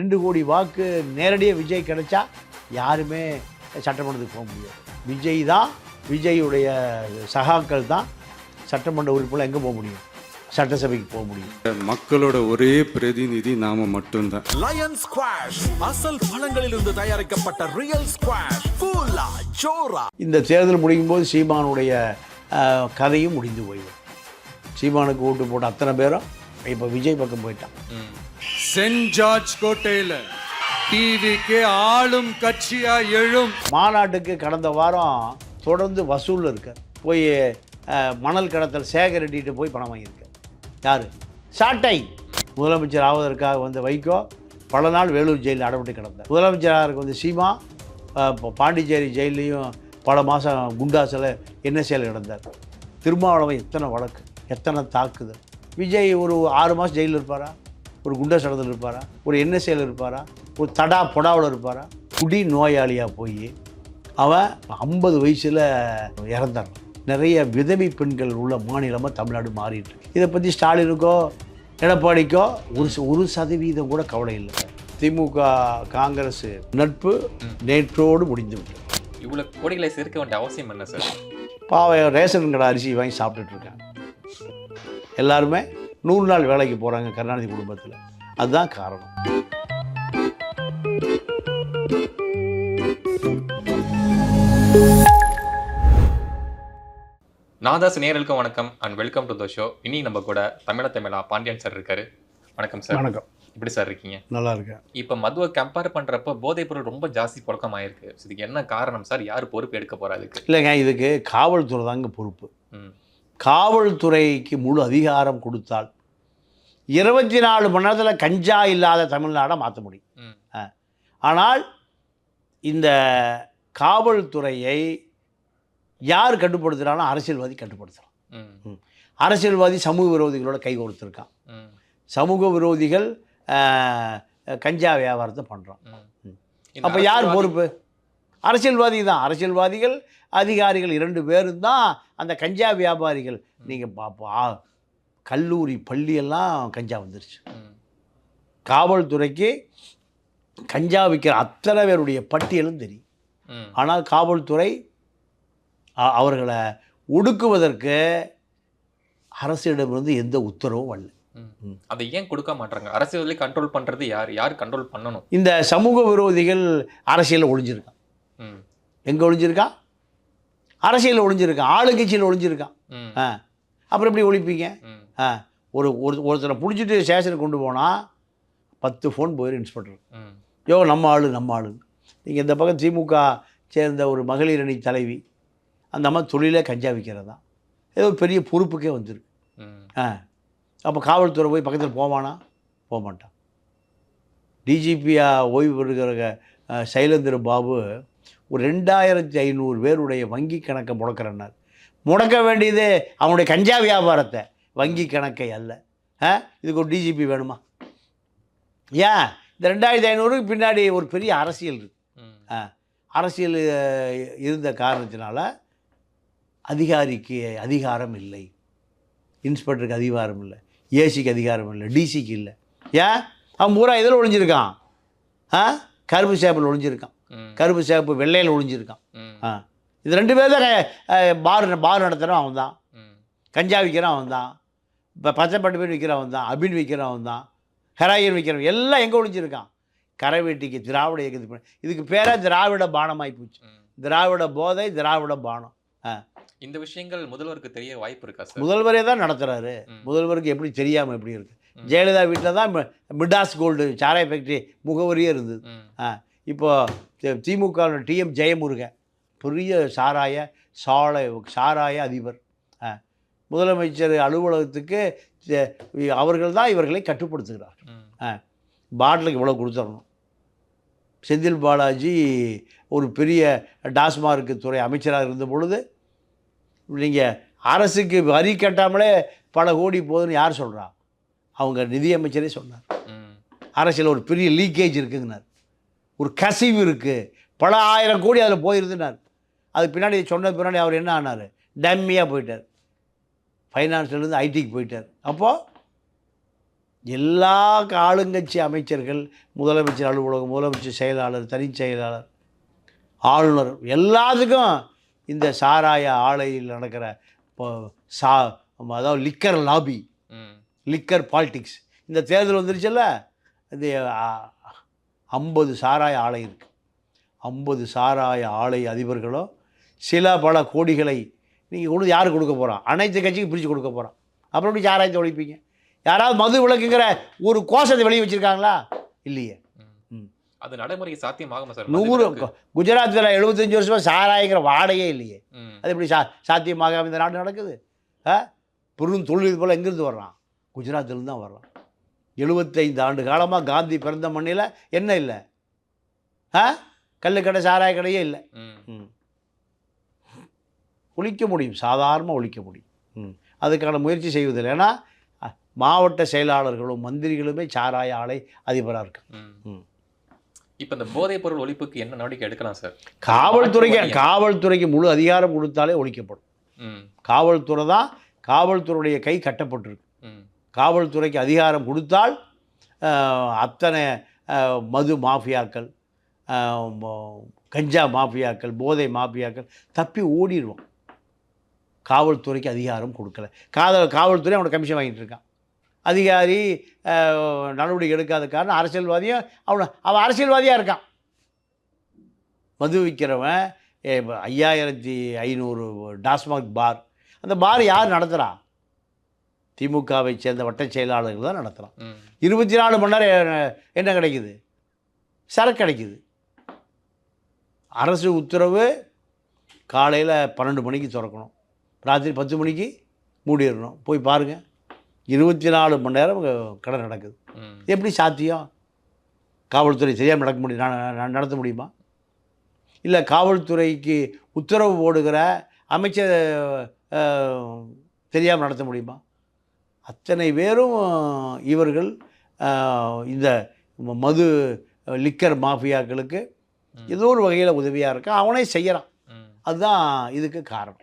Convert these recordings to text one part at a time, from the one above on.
2 கோடி வாக்கு நேரடியாக விஜய் கிடைச்சா யாருமே சட்டமன்றத்துக்கு போக முடியாது. விஜய் தான், விஜயுடைய சகாக்கள் தான் சட்டமன்ற உறுப்பினர் எங்கே போக முடியும், சட்டசபைக்கு போக முடியும். மக்களோட ஒரே பிரதிநிதி நாம மட்டும்தான். லயன் ஸ்குவாஷ் அசல் பழங்களிலிருந்து தயாரிக்கப்பட்ட ரியல் ஸ்குவாஷ் கூலா ஜோரா. இந்த தேர்தல் முடியும் போது சீமானுடைய கதையும் முடிந்து போயிடும். சீமானுக்கு ஓட்டு போட்ட அத்தனை பேரும் இப்போ விஜய் பக்கம் போயிட்டான். சென்ட் ஜார்ஜ் கோட்டையில் டிவிக்கு ஆளும் கட்சியா எழும். மாநாட்டுக்கு கடந்த வாரம் தொடர்ந்து வசூலில் இருக்கார். போய் மணல் கடத்தல் சேகரிட்டு போய் பணம் வாங்கியிருக்கார். யார்? சாட்டை. முதலமைச்சர் ஆவதற்காக வந்த வைகோ பல நாள் வேலூர் ஜெயிலில் அடைபட்டு கிடந்தார். முதலமைச்சராக வந்து சீமா பாண்டிச்சேரி ஜெயிலையும் பல மாதம் குண்டாசில் என்எஸ்ஏல கிடந்தார். திருமாவளவன் எத்தனை வழக்கு, எத்தனை தாக்குதல். விஜய் ஒரு 6 மாதம் ஜெயிலில் இருப்பாரா, ஒரு குண்டா சடத்தில் இருப்பாரா, ஒரு என்எஸ்ஏல இருப்பாரா, ஒரு தடா பொடாவில் இருப்பாரா? குடி நோயாளியாக போய் அவன் 50 வயசில் இறந்தார். நிறைய விதவை பெண்கள் உள்ள மாநிலமாக தமிழ்நாடு மாறிட்டு இருக்கு. இதை பற்றி ஸ்டாலினுக்கோ எடப்பாடிக்கோ 1% கூட கவலை இல்லை. திமுக காங்கிரஸ் நட்பு நேற்றோடு முடிந்து விட்டது. இவ்வளோ கோடிகளை சேர்க்க வேண்டிய அவசியம் என்ன சார்? பாவம் ரேஷன் கடை அரிசி வாங்கி சாப்பிட்டுட்டு இருக்காங்க. எல்லாருமே 100 நாள் வேலைக்கு போகிறாங்க கருணாநிதி குடும்பத்தில். அதுதான் காரணம். நாதாஸ் நேயர்களுக்கு வணக்கம் and welcome to the show. இனி நம்ம கூட தமிழா பாண்டியன் சார் இருக்காரு. வணக்கம் சார். வணக்கம். எப்படி சார் இருக்கீங்க? நல்லா இருக்கேன். இப்போ மதுவை கம்பேர் பண்ணுறப்ப போதைப் பொருள் ரொம்ப ஜாஸ்தி புழக்கமாயிருக்கு. இதுக்கு என்ன காரணம் சார்? யார் பொறுப்பு எடுக்க போகிறா? அதுக்கு இல்லைங்க, இதுக்கு காவல்துறை தாங்க பொறுப்பு. காவல்துறைக்கு முழு அதிகாரம் கொடுத்தால் 24 மணி நேரத்தில் கஞ்சா இல்லாத தமிழ்நாடை மாற்ற முடியும். ஆனால் இந்த காவல்துறையை யார் கட்டுப்படுத்துகிறாலும் அரசியல்வாதி கட்டுப்படுத்துகிறான். அரசியல்வாதி சமூக விரோதிகளோட கை கொடுத்துருக்கான். சமூக விரோதிகள் கஞ்சா வியாபாரத்தை பண்ணுறான். அப்போ யார் பொறுப்பு? அரசியல்வாதி தான். அரசியல்வாதிகள் அதிகாரிகள் 2 பேரும் தான் அந்த கஞ்சா வியாபாரிகள். நீங்கள் கல்லூரி பள்ளியெல்லாம் கஞ்சா வந்துருச்சு. காவல்துறைக்கு கஞ்சா விற்கிற அத்தனை பேருடைய பட்டியலும் தெரியும். ஆனால் காவல்துறை அவர்களை ஒடுக்குவதற்கு அரசிடமிருந்து எந்த உத்தரவும் வரல. அதை ஏன் கொடுக்க மாட்டாங்க? அரசியலை கண்ட்ரோல் பண்ணுறது யார்? யார் கண்ட்ரோல் பண்ணணும்? இந்த சமூக விரோதிகள் அரசியலில் ஒளிஞ்சிருக்கான். எங்கே ஒளிஞ்சிருக்கான்? அரசியலில் ஒளிஞ்சிருக்கான், ஆளுங்கட்சியில் ஒளிஞ்சிருக்கான். அப்புறம் எப்படி ஒழிப்பீங்க? ஒருத்தரை பிடிச்சிட்டு ஸ்டேஷனுக்கு கொண்டு போனால் 10 ஃபோன் போயிடும் இன்ஸ்பெக்டர். யோ நம்ம ஆளு. நீங்கள் இந்த பக்கம் திமுக சேர்ந்த ஒரு மகளிர் அணி தலைவி, அந்த அம்மா தொழிலே கஞ்சா விற்கிறது தான். ஏதோ பெரிய பொறுப்புக்கே வந்துருக்கு. அப்போ காவல்துறை போய் பக்கத்தில் போவானா? போக மாட்டான். டிஜிபியாக ஓய்வு பெறுகிற சைலேந்திர பாபு ஒரு 2500 பேருடைய வங்கி கணக்கை முடக்கிறன்னார். முடக்க வேண்டியது அவனுடைய கஞ்சா வியாபாரத்தை, வங்கி கணக்கை அல்ல. இதுக்கு ஒரு டிஜிபி வேணுமா? ஏன் இந்த 2500க்கு பின்னாடி ஒரு பெரிய அரசியல் இருக்குது. அரசியல் இருந்த காரணத்தினால அதிகாரிக்கு அதிகாரம் இல்லை, இன்ஸ்பெக்டருக்கு அதிகாரம் இல்லை, ஏசிக்கு அதிகாரம் இல்லை, டிசிக்கு இல்லை. ஏன்? அவன் பூரா இதில் ஒழிஞ்சிருக்கான். கருப்பு சேப்பில் ஒழிஞ்சிருக்கான், கருப்பு சேப்பு வெள்ளையில் ஒழிஞ்சிருக்கான். இது 2 பேர் தான் பார் நடத்துகிறவன் அவன் தான், கஞ்சா விற்கிறான் அவன் தான், இப்போ பச்சைப்பட்டு பேர் விற்கிறவன் தான், அபின் விற்கிறவன் தான், ஹெராயின் விற்கிறவன் எல்லாம் எங்கே ஒழிஞ்சிருக்கான்? கரைவேட்டிக்கு திராவிட இயக்கத்து. இதுக்கு பேராக திராவிட பானமாகி போச்சு. திராவிட போதை, திராவிட பானம். இந்த விஷயங்கள் முதல்வருக்கு தெரிய வாய்ப்பு இருக்கா சார்? முதல்வரே தான் நடத்துகிறாரு. முதல்வருக்கு எப்படி தெரியாமல் எப்படி இருக்குது? ஜெயலலிதா வீட்டில் தான் மிடாஸ் கோல்டு சாராய ஃபேக்ட்ரி முகவரியே இருந்தது. இப்போது திமுக டிஎம் ஜெயமுருகன் பெரிய சாராய அதிபர். முதலமைச்சர் அலுவலகத்துக்கு அவர்கள் தான் இவர்களை கட்டுப்படுத்துகிறார். பாட்டிலுக்கு இவ்வளோ கொடுத்துடணும். செந்தில் பாலாஜி ஒரு பெரிய டாஸ்மார்க் துறை அமைச்சராக இருந்த பொழுது நீங்கள் அரசுக்கு வரி கட்டாமலே பல கோடி போகுதுன்னு யார் சொல்கிறா? அவங்க நிதியமைச்சரே சொன்னார். அரசியல் ஒரு பெரிய லீக்கேஜ் இருக்குங்கன்னார், ஒரு கசிவு இருக்குது, பல 1000 கோடி அதில் போயிருதுன்னார். அதுக்கு பின்னாடி சொன்னது பின்னாடி அவர் என்ன ஆனார்? டம்மியாக போயிட்டார். ஃபைனான்ஸ்லேருந்து ஐடிக்கு போயிட்டார். அப்போது எல்லா ஆளுங்கட்சி அமைச்சர்கள், முதலமைச்சர் அலுவலகம், முதலமைச்சர் செயலாளர், தனிச் செயலாளர், ஆளுநர் எல்லாத்துக்கும் இந்த சாராய ஆலையில் நடக்கிற இப்போ அதாவது லிக்கர் லாபி, லிக்கர் பாலிடிக்ஸ். இந்த தேர்தல் வந்துருச்சுல்ல, இது 50 சாராய ஆலை இருக்குது. 50 சாராய ஆலை அதிபர்களும் பல கோடிகளை நீங்கள் கொண்டு யார் கொடுக்க போகிறான்? அனைத்து கட்சிக்கும் பிரித்து கொடுக்க போகிறான். அப்புறம் எப்படி சாராயத்தை ஒழிப்பீங்க? யாராவது மது விலக்குங்கிற ஒரு கோஷத்தை வெளியே வச்சுருக்காங்களா? இல்லையே. அது நடைமுறைக்கு சாத்தியமாகுமா சார்? 100 குஜராத்தில் 75 வருஷமாக சாராயங்கிற வாடையே இல்லையே. அது எப்படி சாத்தியமாகாம இந்த நாடு நடக்குது? பெரும் தொழில் போல் எங்கேருந்து வர்றான்? குஜராத்திலேருந்து தான் வர்றான். 75 ஆண்டு காலமாக காந்தி பிறந்த மண்ணில் என்ன இல்லை? கல்லுக்கடை, சாராய கடையே இல்லை. ஒழிக்க முடியும், சாதாரணமாக ஒழிக்க முடியும். அதுக்கான முயற்சி செய்வதில்லை. ஏன்னா மாவட்ட செயலாளர்களும் மந்திரிகளுமே சாராய ஆலை அதிபராக இருக்கு. இப்போ இந்த போதைப் பொருள் ஒழிப்புக்கு என்ன நடவடிக்கை எடுக்கலாம் சார்? காவல்துறைக்கு முழு அதிகாரம் கொடுத்தாலே ஒழிக்கப்படும். காவல்துறை தான், காவல்துறையுடைய கை கட்டப்பட்டிருக்கு. காவல்துறைக்கு அதிகாரம் கொடுத்தால் அத்தனை மது மாஃபியாக்கள், கஞ்சா மாஃபியாக்கள், போதை மாஃபியாக்கள் தப்பி ஓடிடுவோம். காவல்துறைக்கு அதிகாரம் கொடுக்கல. காவல்துறை அவனை கமிஷன் வாங்கிட்டு இருக்கான். அதிகாரி நடவடிக்கை எடுக்காத காரணம் அரசியல்வாதியும் அவன் அரசியல்வாதியாக இருக்கான். மது விற்கிறவன் 5500 டாஸ்மாக் பார். அந்த பார் யார் நடத்துகிறா? திமுகவை சேர்ந்த வட்ட செயலாளர்கள் தான் நடத்துகிறான். 24 மணி நேரம் என்ன கிடைக்குது? சரக்கு கிடைக்குது. அரசு உத்தரவு காலையில் 12 மணிக்கு திறக்கணும், ராத்திரி 10 மணிக்கு மூடிடணும். போய் பாருங்கள், 24 மணி நேரம் கடை நடக்குது. எப்படி சாத்தியம்? காவல்துறை தெரியாமல் நடத்த முடியுமா? இல்லை காவல்துறைக்கு உத்தரவு போடுகிற அமைச்சர் தெரியாமல் நடத்த முடியுமா? அத்தனை பேரும் இவர்கள் இந்த மது லிக்கர் மாஃபியாக்களுக்கு ஏதோ ஒரு வகையில் உதவியாக இருக்கான். அவனே செய்கிறான். அதுதான் இதுக்கு காரணம்.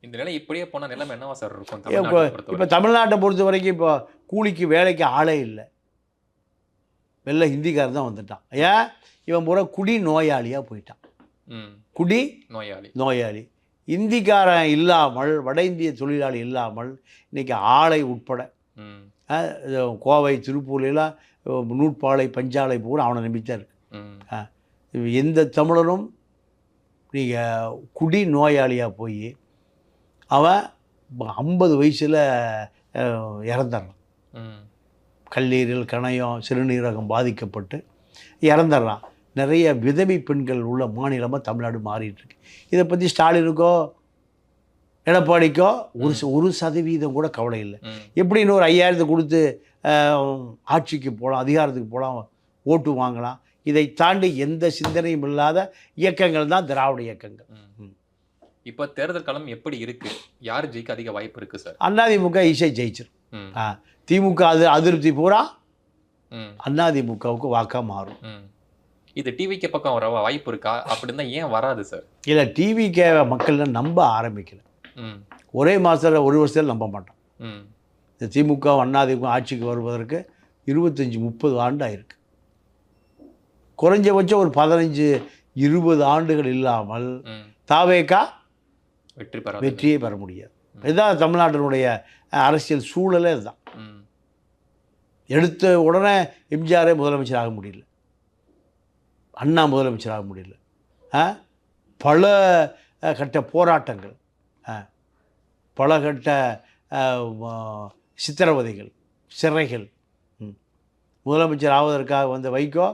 இந்த நிலை இப்படியே போனால் நிலைமை என்னவா சார் இருக்கும்? இப்போ தமிழ்நாட்டை பொறுத்த வரைக்கும் இப்போ கூலிக்கு வேலைக்கு ஆளே இல்லை. வெள்ளை ஹிந்திக்காரர் தான் வந்துட்டான். ஏன்? இவன் பூரா குடி நோயாளியாக போயிட்டான். குடி நோயாளி. இந்திக்காரன் இல்லாமல், வட இந்திய தொழிலாளி இல்லாமல் இன்றைக்கி ஆலை உட்பட கோவை, திருப்பூர்லாம் நூற்பாலை, பஞ்சாலை பூரா அவனை நம்பித்தான் இருக்கு. எந்த தமிழனும் நீங்கள் குடி நோயாளியாக போய் அவன் 50 வயசில் இறந்துடுறான். கல்லீரல், கணையம், சிறுநீரகம் பாதிக்கப்பட்டு இறந்துடுறான். நிறைய விதவை பெண்கள் உள்ள மாநிலமாக தமிழ்நாடு மாறிட்டுருக்கு. இதை பற்றி ஸ்டாலினுக்கோ எடப்பாடிக்கோ 1% கூட கவலை இல்லை. எப்படி இன்னொரு 5000 கொடுத்து ஆட்சிக்கு போகலாம், அதிகாரத்துக்கு போகலாம், ஓட்டு வாங்கலாம். இதை தாண்டி எந்த சிந்தனையும் இல்லாத இயக்கங்கள் தான் திராவிட இயக்கங்கள். இப்போ தேர்தல் களம் எப்படி இருக்கு? யார் ஜெயிக்க அதிக வாய்ப்பு இருக்கு சார்? அதிமுக ஈஸியாக ஜெயிச்சிடும். திமுக அதிருப்தி பூரா அதிமுகவுக்கு வாக்காக மாறும். இது டிவிக்கு பக்கம் வர வாய்ப்பு இருக்கா? அப்படின்னா ஏன் வராது சார்? இல்லை, டிவிக்கு மக்கள் நம்ப ஆரம்பிக்கல. ஒரே மாதத்தில் 1 வருஷத்தில் நம்ப மாட்டோம். இந்த திமுக அதிமுக ஆட்சிக்கு வருவதற்கு 25-30 ஆண்டு ஆயிருக்கு. குறைஞ்சபட்சம் ஒரு 15-20 ஆண்டுகள் இல்லாமல் தாவேகா வெற்றியே பெற முடியாது. இதுதான் தமிழ்நாட்டினுடைய அரசியல் சூழலே. இதுதான். எடுத்த உடனே எம்ஜிஆரே முதலமைச்சராக முடியல, அண்ணா முதலமைச்சராக முடியல. பல கட்ட போராட்டங்கள், பல கட்ட சித்திரவதைகள், சிறைகள். முதலமைச்சர் ஆவதற்காக வந்த வைகோ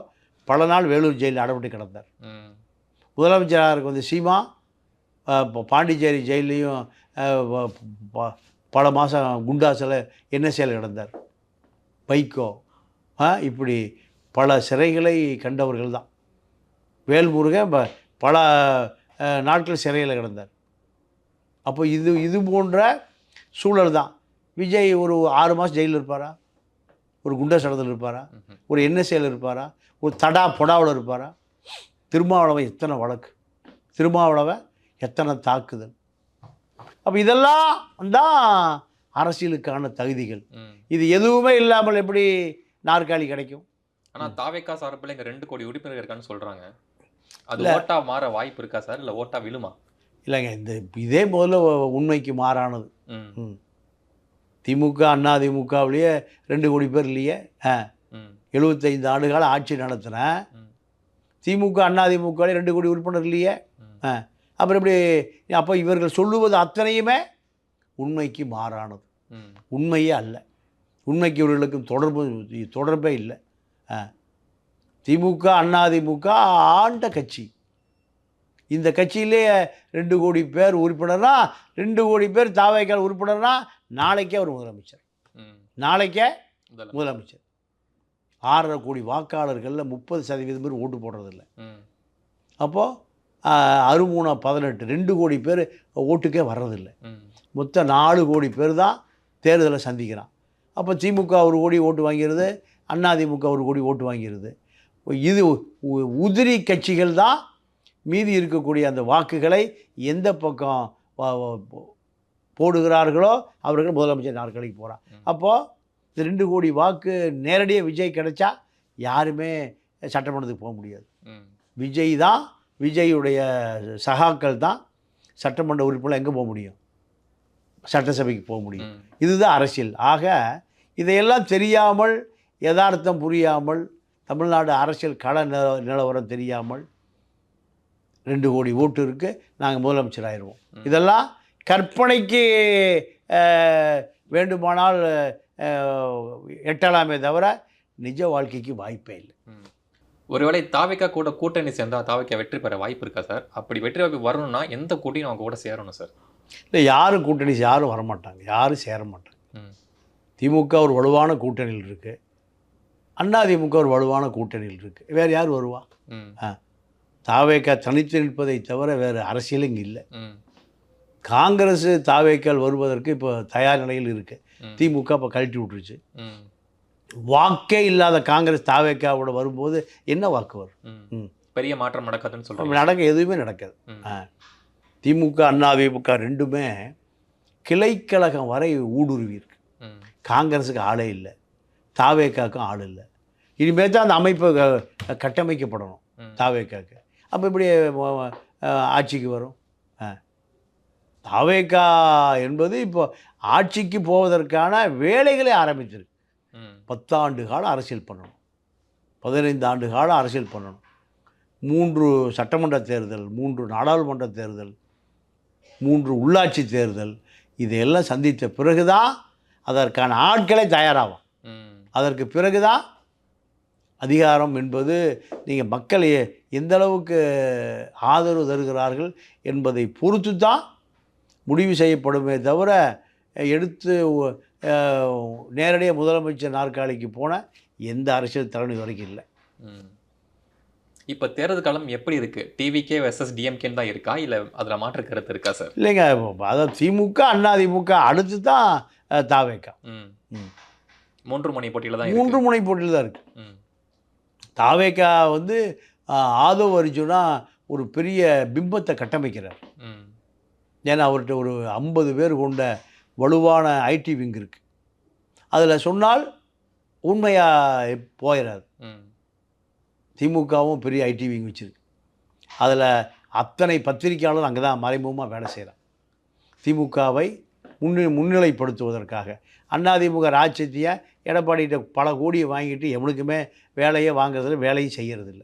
பல நாள் வேலூர் ஜெயிலில் அடைபட்டு கிடந்தார். முதலமைச்சராக வந்து சீமா பாண்டிச்சேரி ஜெயிலையும் பல மாதம் குண்டாசில் என்எஸ்ஏல கிடந்தார். வைகோ இப்படி பல சிறைகளை கண்டவர்கள் தான். வேல்முருகன் பல நாட்கள் சிறையில் கிடந்தார். அப்போ இது போன்ற சூழல் தான். விஜய் ஒரு 6 மாதம் ஜெயிலில் இருப்பாரா? ஒரு குண்டா சடத்தில் இருப்பாரா? ஒரு என்எஸ்ஏல இருப்பாரா? ஒரு பொடாவில் இருப்பாரா? திருமாவளவன் எத்தனை வழக்கு, திருமாவளவன் எத்தனை தாக்குதல். அப்போ இதெல்லாம் தான் அரசியலுக்கான தகுதிகள். ம். இது எதுவுமே இல்லாமல் எப்படி நாற்காலி கிடைக்கும்? ஆனா தாவேக்கா சார்பில் இங்க 2 கோடி உறுப்பினர் இருக்கான்னு சொல்றாங்க. அது இல்ல. ஓட்டா மாற வாய்ப்பு இருக்கா சார்? இல்ல ஓட்டா விழுமா? இல்லைங்க, இதே முதல்ல உண்மைக்கு மாறானது. ம். ம். திமுக, அதிமுகவிலேயே 2 கோடி பேர் இல்லையே. ம். 75 ஆண்டுகால ஆட்சி நடத்தின ம். திமுக, அதிமுகவிலே 2 கோடி உறுப்பினர் இல்லையே. ம். அப்புறம் எப்படி? அப்போ இவர்கள் சொல்லுவது அத்தனையுமே உண்மைக்கு மாறானது, ம். உண்மையே அல்ல. உண்மைக்கு இவர்களுக்கும் தொடர்பே இல்லை. திமுக, அதிமுக ஆண்ட கட்சி. இந்த கட்சியிலே 2 கோடி பேர் உறுப்பினர்னா, 2 கோடி பேர் தாவேக்கால் உறுப்பினர்னா, நாளைக்கே அவர் முதலமைச்சர். ம். நாளைக்கே முதல்ல. முதலமைச்சர். 6.5 கோடி வாக்காளர்களில் 30% பேர் ஓட்டு போடுறதில்ல. ம். அப்போது 63 18 2 கோடி பேர் ஓட்டுக்கே வர்றதில்லை. ம். மொத்தம் 4 கோடி பேர் தான் தேர்தலை சந்திக்கிறான். அப்போ திமுக 1 கோடி ஓட்டு வாங்கிறது, அதிமுக 1 கோடி ஓட்டு வாங்கிறது. இது உதிரி கட்சிகள் தான் மீதி இருக்கக்கூடிய அந்த வாக்குகளை எந்த பக்கம் போடுகிறார்களோ அவர்கள் முதலமைச்சர் நாற்காலிக்கு போகிறான். அப்போது இந்த 2 கோடி வாக்கு நேரடியாக விஜய் கிடைச்சா யாருமே சட்டமன்றத்துக்கு போக முடியாது. ம். விஜய் தான், விஜயுடைய சகாக்கள் தான் சட்டமன்ற உறுப்பினர் எங்கே போக முடியும்? சட்டசபைக்கு போக முடியும். ம். இதுதான் அரசியல். ஆக இதையெல்லாம் தெரியாமல், யதார்த்தம் புரியாமல், தமிழ்நாடு அரசியல் கள நிலவரம் தெரியாமல் 2 கோடி ஓட்டு இருக்குது, நாங்கள் முதலமைச்சர் ஆயிடுவோம். இதெல்லாம் கற்பனைக்கு வேண்டுமானால் எட்டலாமே தவிர நிஜ வாழ்க்கைக்கு வாய்ப்பே இல்லை. ம். ஒருவேளை தாவேக்கா கூட கூட்டணி சேர்ந்தா தாவேக்கா வெற்றி பெற வாய்ப்பு இருக்கா சார்? அப்படி வெற்றி வாய்ப்பு வரணும்னா எந்த கூட்டணியும் அவங்க கூட சேரணும் சார்? இல்லை, யாரும் கூட்டணி யாரும் வரமாட்டாங்க, யாரும் சேர மாட்டாங்க. ம். திமுக ஒரு வலுவான கூட்டணியில் இருக்குது, அதிமுக ஒரு வலுவான கூட்டணியில் இருக்குது. வேறு யார் வருவா? ம். தாவேக்கா தனித்து நிற்பதை தவிர வேறு அரசியலும் இங்கே இல்லை. ம். காங்கிரஸ் தாவேக்கால் வருவதற்கு இப்போ தயார் நிலையில் இருக்குது. திமுக இப்போ கழட்டி விட்டுருச்சு. ம். வாக்கே இல்லாத காங்கிரஸ் தாவேக்காவோட வரும்போது என்ன வாக்கு வரும்? ம். பெரிய மாற்றம் நடக்காதுன்னு சொல்றாங்க. நடக்க எதுவுமே நடக்காது. திமுக, அதிமுக ரெண்டுமே கிளைக்கழகம் வரை ஊடுருவி இருக்கு. காங்கிரஸுக்கு ஆளே இல்லை, தாவேக்காவுக்கும் ஆள் இல்லை. இனிமேல் தான் அந்த அமைப்பு கட்டமைக்கப்படணும் தாவேக்காவுக்கு. அப்போ இப்படி ஆட்சிக்கு வரும். தாவேக்கா என்பது இப்போ ஆட்சிக்கு போவதற்கான வேலைகளை ஆரம்பித்திருக்கு. 10 ஆண்டு காலம் அரசியல் பண்ணணும், 15 ஆண்டு காலம் அரசியல் பண்ணணும். 3 சட்டமன்ற தேர்தல், 3 நாடாளுமன்ற தேர்தல், 3 உள்ளாட்சி தேர்தல், இதையெல்லாம் சந்தித்த பிறகுதான் அதற்கான ஆட்களை தயாராகும். அதற்கு பிறகுதான் அதிகாரம் என்பது நீங்கள் மக்கள் எந்த அளவுக்கு ஆதரவு தருகிறார்கள் என்பதை பொறுத்து தான் முடிவு செய்யப்படுமே தவிர எடுத்து நேரடியாக முதலமைச்சர் நாற்காலிக்கு போன எந்த அரசியல் தலைமை வரைக்கும் இல்லை. இப்போ தேர்தல் காலம் எப்படி இருக்கு? டிவிகே வெர்சஸ் டிஎம்கேன்னு தான் இருக்கா, இல்லை அதில் மாற்று கருத்து இருக்கா சார்? இல்லைங்க, அதாவது திமுக, அதிமுக அடுத்து தான் தாவேக்கா. 3 முனை போட்டியில் தான் 3 முனை போட்டியில் தான் இருக்குது. தாவேக்கா வந்து ஆதவ் அர்ஜுனா ஒரு பெரிய பிம்பத்தை கட்டமைக்கிறார். ஏன்னா அவர்கிட்ட ஒரு 50 பேர் கொண்ட வலுவான ஐடி விங் இருக்குது. அதில் சொன்னால் உண்மையாக போயிடாது. திமுகவும் பெரிய ஐடி விங் வச்சுருக்கு. அதில் அத்தனை பத்திரிகையாளர் அங்கே தான் மறைமுகமாக வேலை செய்கிறார். திமுகவை முன்னிலைப்படுத்துவதற்காக. அதிமுக ராஜ்யத்தையை எடப்பாடிகிட்ட பல கோடியை வாங்கிட்டு எவனுக்குமே வேலையே வாங்குறதில்ல, வேலையும் செய்கிறதில்ல.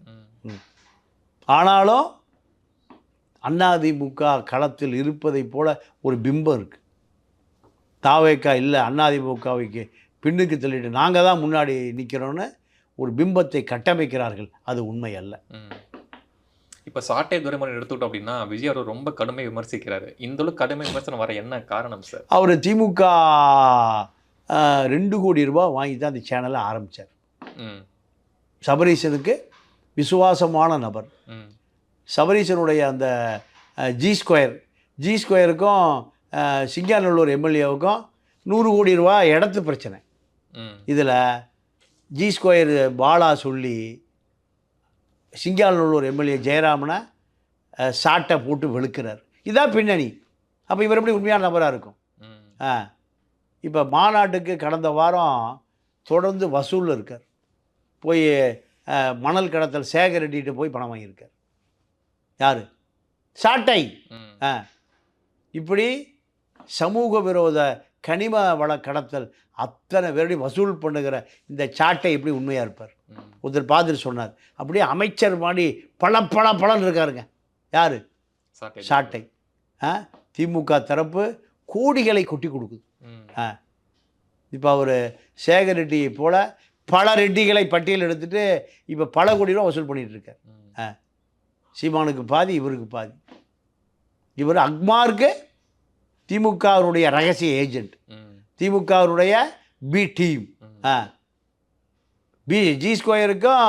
ஆனாலும் அதிமுக களத்தில் இருப்பதை போல ஒரு பிம்பம் இருக்குது. தாவேக்கா இல்லை, அதிமுகவுக்கு பின்னுக்கு தள்ளிட்டு நாங்கள் தான் முன்னாடி நிற்கிறோன்னு ஒரு பிம்பத்தை கட்டமைக்கிறார்கள். அது உண்மை அல்ல. இப்போ சாட்டை துரைமுருகன் எடுத்துக்கிட்டோம் அப்படின்னா விஜய் அவர் ரொம்ப கடுமை விமர்சிக்கிறாரு. இந்த அளவுக்கு கடுமை விமர்சனம் வர என்ன காரணம் சார்? அவர் திமுக 2 கோடி ரூபாய் வாங்கி தான் அந்த சேனலை ஆரம்பித்தார். சபரீசனுக்கு விசுவாசமான நபர். சபரீசனுடைய அந்த ஜி ஸ்கொயருக்கும் சிங்காநல்லூர் எம்எல்ஏவுக்கும் 100 கோடி ரூபா இடத்து பிரச்சனை. இதில் ஜி ஸ்கொயர் பாலா சொல்லி சிங்காநல்லூர் எம்எல்ஏ ஜெயராமனை சாட்டை போட்டு வெளுக்கிறார். இதான் பின்னணி. அப்போ இவர் எப்படி உண்மையான நபராக இருக்கும்? இப்போ மாநாட்டுக்கு கடந்த வாரம் தொடர்ந்து வசூலில் இருக்கார். போய் மணல் கடத்தல் சேகர் ரெட்டிகிட்ட போய் பணம் வாங்கியிருக்கார். யார்? சாட்டை. இப்படி சமூக விரோத கனிம வள கடத்தல் அத்தனை பேருடைய வசூல் பண்ணுகிற இந்த சாட்டை எப்படி உண்மையாக இருப்பார்? ஒருத்தர் பார்த்துட்டு சொன்னார், அப்படியே அமைச்சர் மாதிரி பழன்னு இருக்காருங்க. யார்? சாட்டை. திமுக தரப்பு கோடிகளை கொட்டி கொடுக்குது. இப்போ அவர் சேகர் ரெட்டியை போல பல ரெட்டிகளை பட்டியல் எடுத்துகிட்டு இப்போ பல கோடி ரூபா வசூல் பண்ணிகிட்டு இருக்கார். சீமானுக்கு பாதி, இவருக்கு பாதி. இவர் அக்மாருக்கு திமுகவுடைய ரகசிய ஏஜென்ட், திமுகவுடைய பி டீம். ஜி ஸ்கொயருக்கும்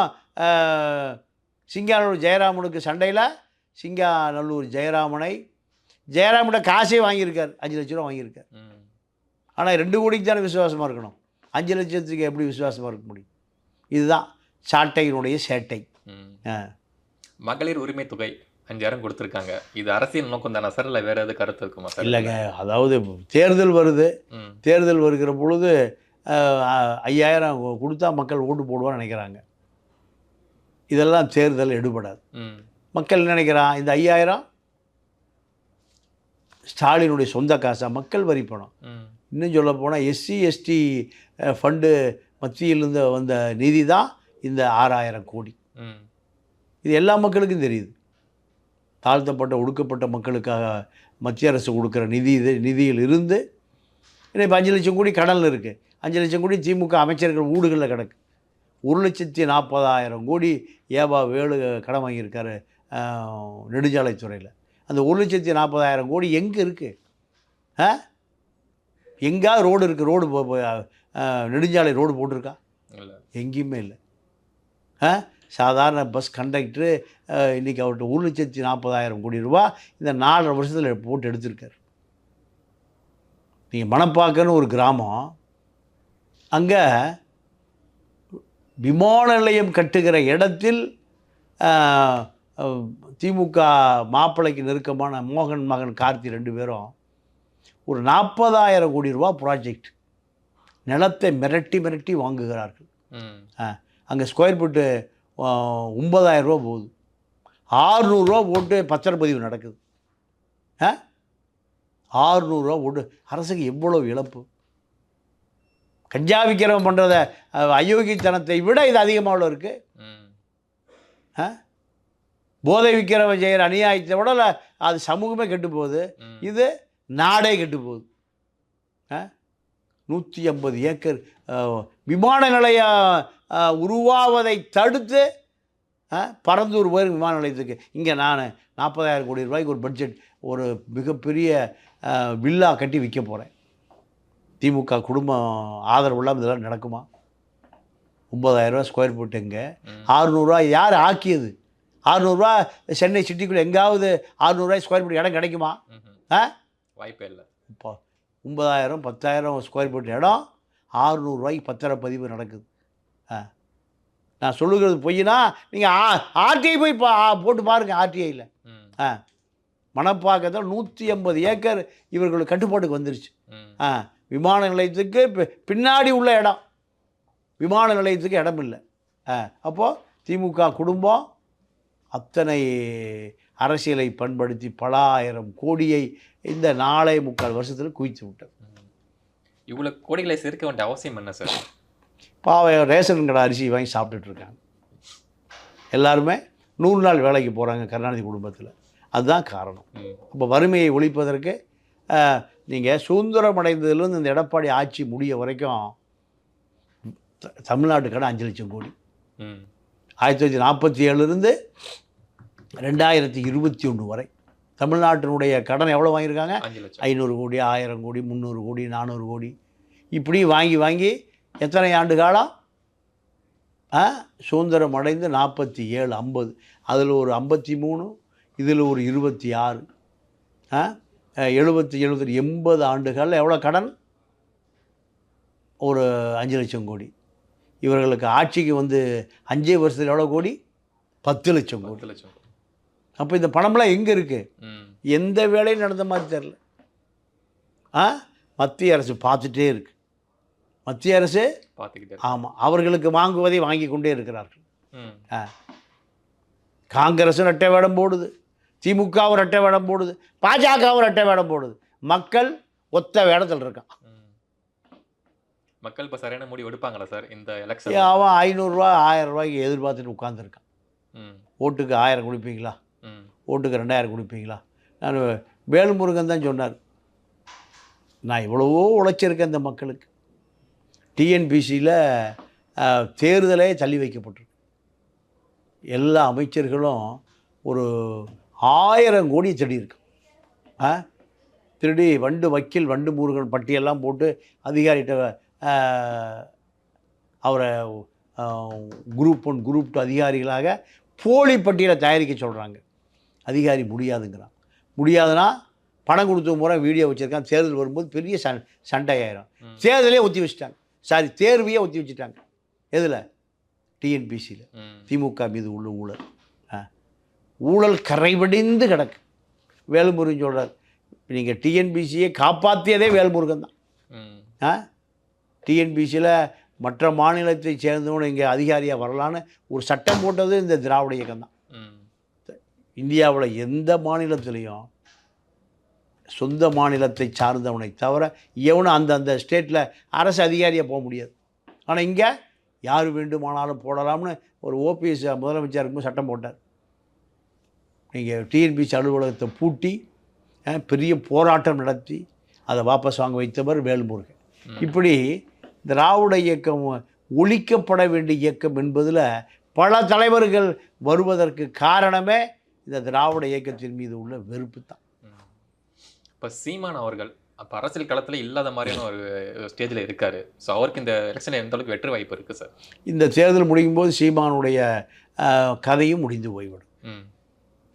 சிங்காநல்லூர் ஜெயராமனுக்கு சண்டையில் சிங்காநல்லூர் ஜெயராமனோட காசே வாங்கியிருக்கார். 5 லட்ச ரூபா வாங்கியிருக்கார். ஆனால் 2 கோடிக்கு தானே விசுவாசமாக இருக்கணும், 5 லட்சத்துக்கு எப்படி விசுவாசமாக இருக்க முடியும்? இதுதான் சாட்டையினுடைய சேட்டை. மகளிர் உரிமை தொகை 5000 கொடுத்துருக்காங்க. இது அரசியல் நோக்கம் தானே சார், இல்லை வேற எது கருத்து இருக்குமா சார்? இல்லைங்க, அதாவது தேர்தல் வருது, தேர்தல் வருகிற பொழுது 5000 கொடுத்தா மக்கள் ஓட்டு போடுவான்னு நினைக்கிறாங்க. இதெல்லாம் தேர்தல் எடுபடாது. மக்கள் நினைக்கிறான் இந்த 5000 ஸ்டாலினுடைய சொந்த காசா, மக்கள் வரி பணம். இன்னும் சொல்ல போனால் எஸ்சி எஸ்டி ஃபண்டு மத்தியிலிருந்து வந்த நிதி தான் இந்த 6000 கோடி. இது எல்லா மக்களுக்கும் தெரியுது. தாழ்த்தப்பட்ட ஒடுக்கப்பட்ட மக்களுக்காக மத்திய அரசு கொடுக்குற நிதியில் இருந்து இப்போ 5 லட்சம் கோடி கடனில் இருக்குது. 5 லட்சம் கோடி திமுக அமைச்சர்கள் வீடுகளில் கிடக்கு. 1,40,000 கோடி வேலு கடன் வாங்கியிருக்காரு நெடுஞ்சாலைத்துறையில். அந்த 1,40,000 கோடி எங்கே இருக்குது? எங்கேயாவது ரோடு இருக்குது? நெடுஞ்சாலை ரோடு போட்டிருக்கா? எங்கேயுமே இல்லை. சாதாரண பஸ் கண்டக்டரு இன்றைக்கி அவர்கிட்ட 1,40,000 கோடி ரூபா இந்த 4.5 வருஷத்தில் போட்டு எடுத்திருக்கார். நீங்கள் மணப்பாக்கன்னு ஒரு கிராமம், அங்கே விமான நிலையம் கட்டுகிற இடத்தில் திமுக மாப்பிள்ளைக்கு நெருக்கமான மோகன் மகன் கார்த்தி 2 பேரும் ஒரு 40,000 கோடி ரூபா ப்ராஜெக்ட் நிலத்தை மிரட்டி வாங்குகிறார்கள். அங்கே ஸ்கொயர் ஃபீட்டு 9,000 ரூபா போகுது. 600 ரூபா போட்டு பத்திரப்பதிவு நடக்குது. 600 ரூபா போட்டு அரசுக்கு எவ்வளோ இழப்பு. கஞ்சா விற்கிறவன் பண்ணுறத அயோக்கியத்தனத்தை விட இது அதிகமாக இருக்குது. போதை விற்கிறவன் செய்கிற அநியாயத்தை விட அது சமூகமே கெட்டு போகுது, இது நாடே கெட்டு போகுது. 150 ஏக்கர் விமான நிலையம் உருவாவதை தடுத்து பரந்தூர் போய் விமான நிலையத்துக்கு இங்கே நான் 40,000 கோடி ரூபாய்க்கு ஒரு பட்ஜெட், ஒரு மிகப்பெரிய வில்லா கட்டி விற்க போகிறேன். திமுக குடும்பம் ஆதரவு இல்லாமல் இதெல்லாம் நடக்குமா? 9,000 ரூபா ஸ்கொயர் ஃபீட் எங்கே? 600 ரூபா யார் ஆக்கியது? 600 ரூபா சென்னை சிட்டிக்குள்ளே எங்காவது 600 ரூபாய் ஸ்கொயர் ஃபீட் இடம் கிடைக்குமா? வாய்ப்பே இல்லை. இப்போ 9,000 10,000 ஸ்கொயர் ஃபீட் இடம் 600 ரூபாய்க்கு பத்திரப்பதிவு நடக்குது. நான் சொல்லுகிறது பொய்னா நீங்கள் ஆர்டிஐ போய் போட்டு பாருங்கள். ஆர்டிஐயில் மணப்பாக்கத்தில் 150 ஏக்கர் இவர்களுக்கு கட்டுப்பாட்டுக்கு வந்துருச்சு. விமான நிலையத்துக்கு பின்னாடி உள்ள இடம், விமான நிலையத்துக்கு இடம் இல்லை. அப்போது திமுக குடும்பம் அத்தனை அரசியலை பண்படுத்தி பல ஆயிரம் கோடியை இந்த 4.25 வருஷத்தில் குவித்து விட்டது. இவ்வளோ கோடிகளை சேர்க்க வேண்டிய அவசியம் என்ன சார்? பாவம் ரேஷன் கடை அரிசி வாங்கி சாப்பிட்டுட்ருக்காங்க. எல்லாருமே 100 நாள் வேலைக்கு போகிறாங்க கருணாநிதி குடும்பத்தில். அதுதான் காரணம். அப்போ வறுமையை ஒழிப்பதற்கு நீங்கள் சுதந்திரம் அடைந்ததுலேருந்து இந்த எடப்பாடி ஆட்சி முடிய வரைக்கும் தமிழ்நாட்டு கடை 5 லட்சம் கோடி. 1947 2021 வரை தமிழ்நாட்டினுடைய கடன் எவ்வளோ வாங்கியிருக்காங்க? 500 கோடி, 1000 கோடி, 300 கோடி, 400 கோடி, இப்படி வாங்கி எத்தனை ஆண்டு காலம்? சுதந்திரம் அடைந்து 47 50, அதில் ஒரு 53, இதில் ஒரு 26, 70 70 80 ஆண்டுகளில் எவ்வளோ கடன்? ஒரு 5 லட்சம் கோடி. இவர்களுக்கு ஆட்சிக்கு வந்து 5 வருஷத்தில் எவ்வளோ கோடி? 10 லட்சம் கோடி. அப்போ இந்த பணம்லாம் எங்கே இருக்குது? எந்த வேலையும் நடந்த மாதிரி தெரில. மத்திய அரசு பார்த்துட்டே இருக்கு. மத்திய அரசு பார்த்துக்கிட்டே ஆமாம் அவர்களுக்கு வாங்குவதை வாங்கி கொண்டே இருக்கிறார்கள். ம் காங்கிரஸும் ரெட்டை வேடம் போடுது, திமுகவும் ரெட்டை வேடம் போடுது, பாஜகவும் ரெட்டை வேடம் போடுது. மக்கள் ஒத்த வேடத்தில் இருக்கான். மக்கள் இப்போ சரியான முடிவு எடுப்பாங்களா சார் இந்த எலெக்ஷன்? அவன் 500 ரூபா 1000 ரூபாய்க்கு எதிர்பார்த்துட்டு உட்காந்துருக்கான். ம் ஓட்டுக்கு 1000 கொடுப்பீங்களா, ம் ஓட்டுக்கு 2000 கொடுப்பீங்களா? நான் வேல்முருகன் தான் சொன்னார், நான் இவ்வளவோ உழைச்சிருக்கேன் இந்த மக்களுக்கு. டிஎன்பிசியில் தேர்தலே தள்ளி வைக்கப்பட்டிருக்கு. எல்லா அமைச்சர்களும் ஒரு 1000 கோடி திருடி இருக்கு. திருடி வண்டு வக்கீல் வண்டு முருகன் பட்டியெல்லாம் போட்டு அதிகாரிகிட்ட அவரை குரூப் 1 குரூப் 2 அதிகாரிகளாக போலி பட்டியலை தயாரிக்க சொல்கிறாங்க. அதிகாரி முடியாதுங்கிறான். முடியாதுன்னா பணம் கொடுத்த முறை வீடியோ வச்சுருக்கான். தேர்தல் வரும்போது பெரிய சண்டையாயிரும். தேர்தலே ஒத்தி வச்சுட்டாங்க, சாரி தேர்வையே ஒத்தி வச்சுட்டாங்க. எதில்? டிஎன்பிசியில். திமுக மீது உள்ள ஊழல், ஊழல் கரைவடிந்து கிடக்கு. வேல்முருகன் சொல்கிறார், நீங்கள் டிஎன்பிசியை காப்பாற்றியதே வேல்முருகன் தான். டிஎன்பிசியில் மற்ற மாநிலத்தை சேர்ந்தவனு இங்கே அதிகாரியாக வரலான்னு ஒரு சட்டம் போட்டது இந்த திராவிட இயக்கம் தான். இந்தியாவில் எந்த மாநிலத்திலையும் சொந்த மாநிலத்தை சார்ந்தவனை தவிர எவனும் அந்த ஸ்டேட்டில் அரசு அதிகாரியாக போக முடியாது. ஆனால் இங்கே யார் வேண்டுமானாலும் போடலாம்னு ஒரு ஓபிஎஸ் முதலமைச்சர் இருக்கும்போது சட்டம் போட்டார். நீங்கள் டிஎன்பிசி அலுவலகத்தை பூட்டி பெரிய போராட்டம் நடத்தி அதை வாபஸ் வாங்க வைத்தவர் வேல்முருகன். இப்படி திராவிட இயக்கம் ஒழிக்கப்பட வேண்டிய இயக்கம் என்பதில் பல தலைவர்கள் வருவதற்கு காரணமே இந்த திராவிட இயக்கத்தின் மீது உள்ள வெறுப்பு தான். இப்போ சீமான் அவர்கள் அப்போ அரசியல் களத்தில் இல்லாத மாதிரியான ஒரு ஸ்டேஜில் இருக்கார். ஸோ அவருக்கு இந்த எலெக்ஷனில் எந்த அளவுக்கு வெற்றி வாய்ப்பு இருக்குது சார்? இந்த தேர்தல் முடியும் போது சீமானுடைய கதையும் முடிந்து போய்விடும்.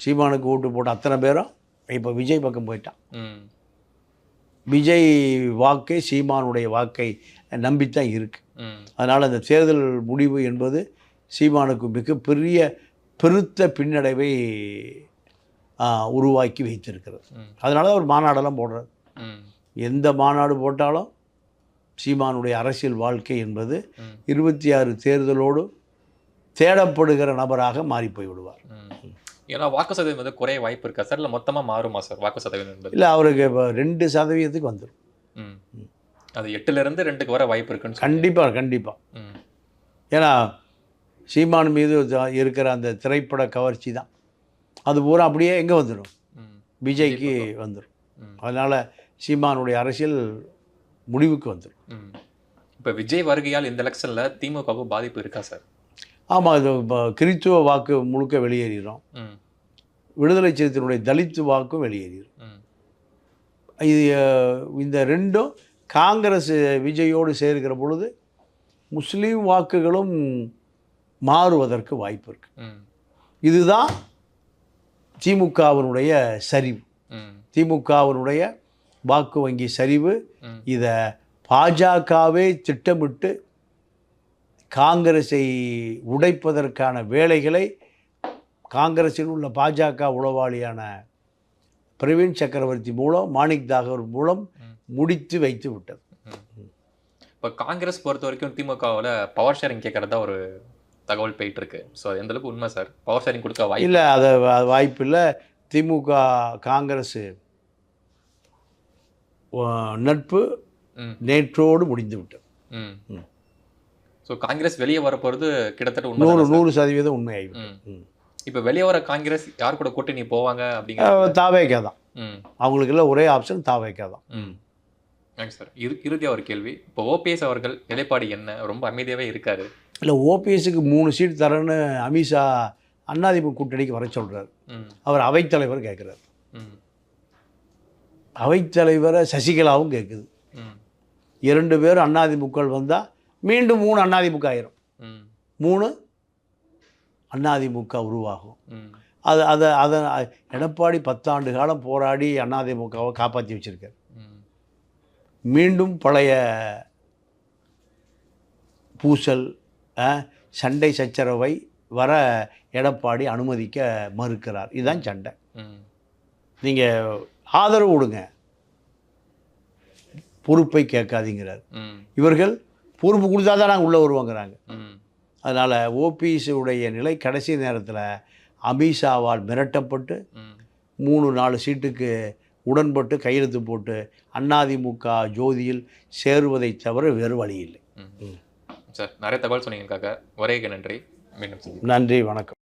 சீமானுக்கு ஓட்டு போட்ட அத்தனை பேரும் இப்போ விஜய் பக்கம் போயிட்டான். விஜய் வாக்கை சீமானுடைய வாக்கை நம்பித்தான் இருக்குது. அதனால் அந்த தேர்தல் முடிவு என்பது சீமானுக்கு மிகப்பெரிய பெருத்த பின்னடைவை உருவாக்கி வைத்திருக்கிறது. அதனால தான் ஒரு மாநாடெல்லாம் போடுறாரு. எந்த மாநாடு போட்டாலும் சீமானுடைய அரசியல் வாழ்க்கை என்பது 26 தேர்தலோடு தேடப்படுகிற நபராக மாறி போய் விடுவார். ஏன்னா வாக்கு சதவீதம் வந்து குறைய வாய்ப்பு இருக்கா சார், இல்லை மொத்தமாக மாறுமா சார் வாக்கு சதவீதம் என்பது? இல்லை, அவருக்கு இப்போ 2% வந்துடும். அது 8லேருந்து 2க்கு வர வாய்ப்பு இருக்குன்னு கண்டிப்பாக. ஏன்னா சீமான் மீது இருக்கிற அந்த திரைப்பட கவர்ச்சி தான் அது பூரா அப்படியே எங்கே வந்துடும், விஜய்க்கு வந்துடும். அதனால் சீமானுடைய அரசியல் முடிவுக்கு வந்துடும். இப்போ விஜய் வருகையால் இந்த எலெக்ஷனில் திமுகவுக்கு பாதிப்பு இருக்கா சார்? ஆமாம், இது இப்போ கிறித்துவ வாக்கு முழுக்க வெளியேறிடும். விடுதலை சிறுத்தையினுடைய தலித்து வாக்கும் வெளியேறிடும். இது இந்த ரெண்டும் காங்கிரஸ் விஜயோடு சேர்க்கிற பொழுது முஸ்லீம் வாக்குகளும் மாறுவதற்கு வாய்ப்பு இருக்கு. இதுதான் திமுகவினுடைய சரிவு, திமுகவினுடைய வாக்கு வங்கி சரிவு. இதை பாஜகவே திட்டமிட்டு காங்கிரஸை உடைப்பதற்கான வேலைகளை காங்கிரஸில் உள்ள பாஜக உளவாளியான பிரவீன் சக்கரவர்த்தி மூலம், மாணிக் தாகூர் மூலம் முடித்து வைத்து விட்டது. இப்போ காங்கிரஸ் பொறுத்த வரைக்கும் திமுகவில் பவர் ஷேரிங் கேட்குறதா ஒரு தகவல் போயிட்டு இருக்கு. ஸோ எந்த அளவுக்கு உண்மை சார்? பவர் ஷேரிங் கொடுக்க வாய்ப்பு இல்லை, அது வாய்ப்பு இல்லை. திமுக காங்கிரஸ் நட்பு நேற்றோடு முடிந்து விட்டது. ஸோ காங்கிரஸ் வெளியே வரப்போகிறது கிட்டத்தட்ட 100% உண்மையாகிவிட்டது. இப்போ வெளியே வர காங்கிரஸ் யார் கூட கூட்டணி போவாங்க அப்படிங்கிற? தாவேகா தான். அவங்களுக்கு எல்லாம் ஒரே ஆப்ஷன் தாவேகா தான். சார் இறுதியாக ஒரு கேள்வி. இப்போ ஓபிஎஸ் அவர்கள் நிலைப்பாடு என்ன? ரொம்ப அமைதியாகவே இருக்காரு. இல்லை, ஓபிஎஸ்க்கு 3 சீட் தரேன்னு அமித்ஷா அதிமுக கூட்டணிக்கு வர சொல்கிறார். அவர் அவைத்தலைவர் கேட்குறாரு. அவைத்தலைவரை சசிகலாவும் கேட்குது. 2 பேரும் அதிமுக வந்தால் மீண்டும் 3 அதிமுக ஆயிரும். 3 அதிமுக உருவாகும். அதை எடப்பாடி 10 ஆண்டு காலம் போராடி அதிமுகவை காப்பாற்றி வச்சிருக்கார். மீண்டும் பழைய பூசல் சண்டை சச்சரவை வர எடப்பாடி அனுமதிக்க மறுக்கிறார். இதுதான் சண்டை. நீங்கள் ஆதரவு கொடுங்க, பொறுப்பை கேட்காதீங்கிறார். ம். இவர்கள் பொறுப்பு கொடுத்தா தான் நாங்கள் உள்ளே வருவோங்கிறாங்க. ம். அதனால் ஓபிஎஸ் உடைய நிலை கடைசி நேரத்தில் அமித்ஷாவால் மிரட்டப்பட்டு ம். 3-4 சீட்டுக்கு உடன்பட்டு கையெழுத்து போட்டு அதிமுக ஜோதியில் சேருவதை தவிர வேறு வழி இல்லை. சார் நிறைய தகவல் சொன்னீங்களுக்காக ஒரே நன்றி. மீண்டும் சந்திப்போம். நன்றி, வணக்கம்.